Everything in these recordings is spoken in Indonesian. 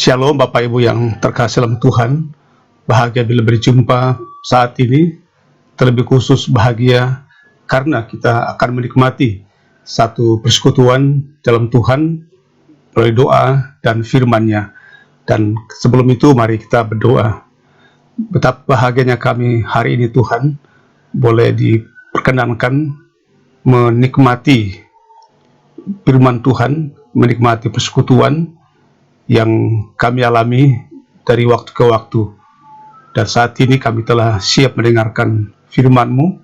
Shalom Bapak Ibu yang terkasih dalam Tuhan. Bahagia bila berjumpa saat ini. Terlebih khusus bahagia karena kita akan menikmati satu persekutuan dalam Tuhan melalui doa dan firman-Nya. Dan sebelum itu mari kita berdoa. Betapa bahagianya kami hari ini Tuhan, boleh diperkenankan menikmati firman Tuhan, menikmati persekutuan yang kami alami dari waktu ke waktu. Dan saat ini kami telah siap mendengarkan firman-Mu.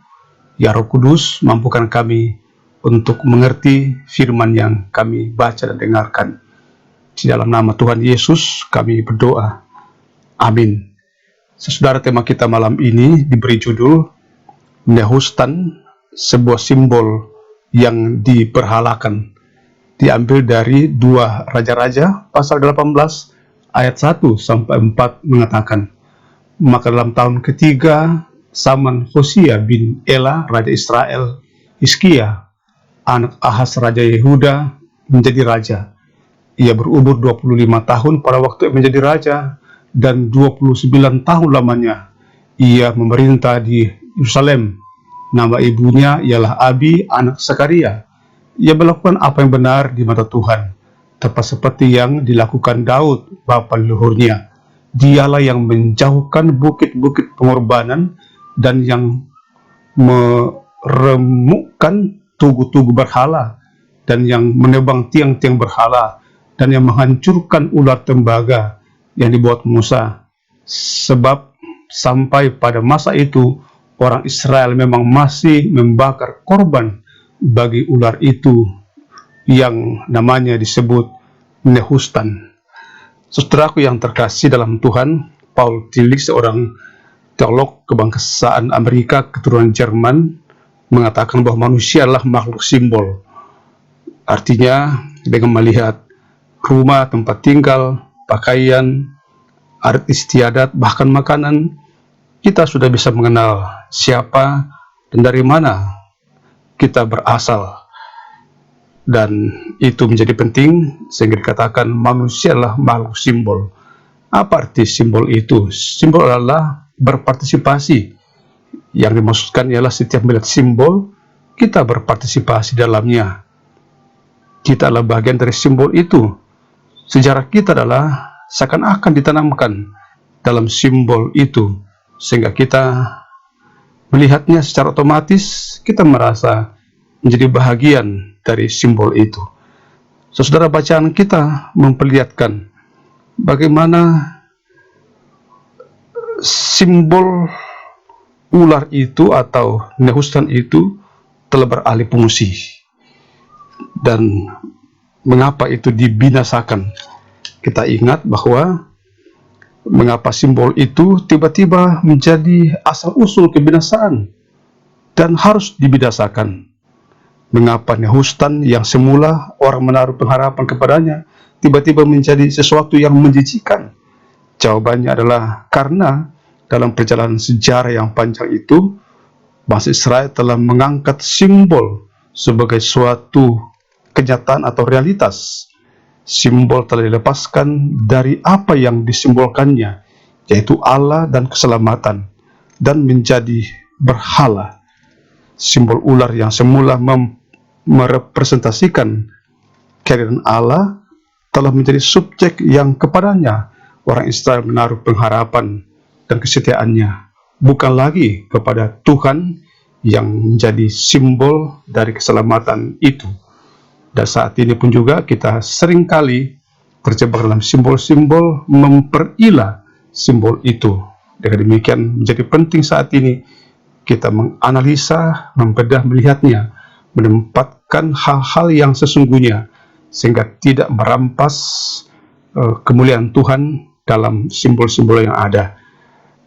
Ya Roh Kudus, mampukan kami untuk mengerti firman yang kami baca dan dengarkan. Di dalam nama Tuhan Yesus kami berdoa. Amin. Saudara, tema kita malam ini diberi judul Nehustan, sebuah simbol yang diperhalakan. Diambil dari 2 Raja-Raja pasal 18 ayat 1 sampai 4 mengatakan, maka dalam tahun ketiga zaman Hosea bin Ela raja Israel, Hizkia anak Ahaz raja Yehuda menjadi raja. Ia berumur 25 tahun pada waktu menjadi raja, dan 29 tahun lamanya ia memerintah di Yerusalem. Nama ibunya ialah Abi anak Sakaria. Ia melakukan apa yang benar di mata Tuhan, tepat seperti yang dilakukan Daud, bapa leluhurnya. Dialah yang menjauhkan bukit-bukit pengorbanan dan yang meremukkan tugu-tugu berhala, dan yang menebang tiang-tiang berhala, dan yang menghancurkan ular tembaga yang dibuat Musa. Sebab sampai pada masa itu, orang Israel memang masih membakar korban bagi ular itu yang namanya disebut Nehustan. Saudaraku yang terkasih dalam Tuhan, Paul Tillich, seorang teolog kebangsaan Amerika keturunan Jerman, mengatakan bahwa manusia adalah makhluk simbol. Artinya, dengan melihat rumah, tempat tinggal, pakaian, adat istiadat, bahkan makanan, kita sudah bisa mengenal siapa dan dari mana kita berasal. Dan itu menjadi penting sehingga dikatakan manusia adalah makhluk simbol. Apa arti simbol itu? Simbol adalah berpartisipasi. Yang dimaksudkan ialah setiap melihat simbol, kita berpartisipasi dalamnya. Kita adalah bagian dari simbol itu. Sejarah kita adalah seakan-akan ditanamkan dalam simbol itu, sehingga kita melihatnya secara otomatis, kita merasa menjadi bahagian dari simbol itu. Saudara, bacaan kita memperlihatkan bagaimana simbol ular itu atau Nehustan itu telah beralih fungsi. Dan mengapa itu dibinasakan? Kita ingat bahwa mengapa simbol itu tiba-tiba menjadi asal-usul kebinasaan dan harus dibinasakan. Mengapa Nehustan yang semula orang menaruh pengharapan kepadanya tiba-tiba menjadi sesuatu yang menjijikan? Jawabannya adalah karena dalam perjalanan sejarah yang panjang itu, bangsa Israel telah mengangkat simbol sebagai suatu kenyataan atau realitas. Simbol telah dilepaskan dari apa yang disimbolkannya, yaitu Allah dan keselamatan, dan menjadi berhala. Simbol ular yang semula merepresentasikan kehadiran Allah telah menjadi subjek yang kepadanya orang Israel menaruh pengharapan dan kesetiaannya, bukan lagi kepada Tuhan yang menjadi simbol dari keselamatan itu. Dan saat ini pun juga kita seringkali terjebak dalam simbol-simbol, memperilah simbol itu. Dengan demikian menjadi penting saat ini kita menganalisa, membedah, melihatnya, menempatkan hal-hal yang sesungguhnya, sehingga tidak merampas kemuliaan Tuhan dalam simbol-simbol yang ada.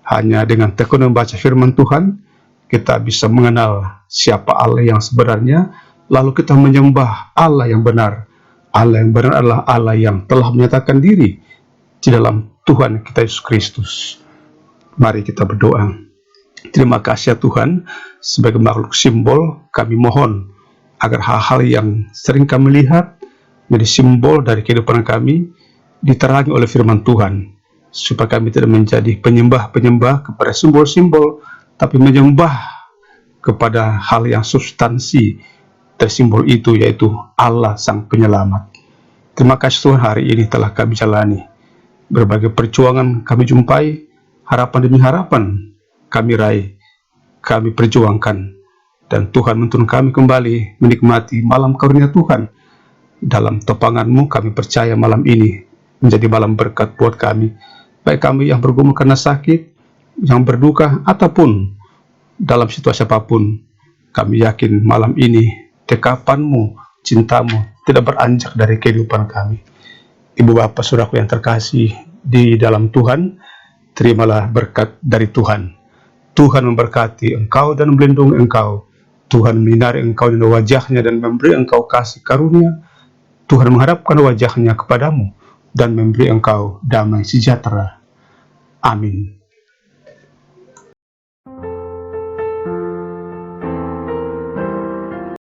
Hanya dengan tekun membaca firman Tuhan, kita bisa mengenal siapa Allah yang sebenarnya, lalu kita menyembah Allah yang benar. Allah yang benar adalah Allah yang telah menyatakan diri di dalam Tuhan kita Yesus Kristus. Mari kita berdoa. Terima kasih ya Tuhan, sebagai makhluk simbol kami mohon agar hal-hal yang sering kami lihat menjadi simbol dari kehidupan kami, diterangi oleh firman Tuhan, supaya kami tidak menjadi penyembah-penyembah kepada simbol-simbol, tapi menyembah kepada hal yang substansi dari simbol itu, yaitu Allah Sang Penyelamat. Terima kasih Tuhan, hari ini telah kami jalani. Berbagai perjuangan kami jumpai, harapan demi harapan kami raih, kami perjuangkan. Dan Tuhan menuntun kami kembali menikmati malam karunia Tuhan. Dalam topangan-Mu kami percaya malam ini menjadi malam berkat buat kami. Baik kami yang bergumul karena sakit, yang berduka, ataupun dalam situasi apapun, kami yakin malam ini dekapan-Mu, cinta-Mu tidak beranjak dari kehidupan kami. Ibu Bapa Saudaraku yang terkasih di dalam Tuhan, terimalah berkat dari Tuhan. Tuhan memberkati engkau dan melindungi engkau. Tuhan menyinari engkau dengan wajah-Nya dan memberi engkau kasih karunia. Tuhan menghadapkan wajah-Nya kepadamu dan memberi engkau damai sejahtera. Amin.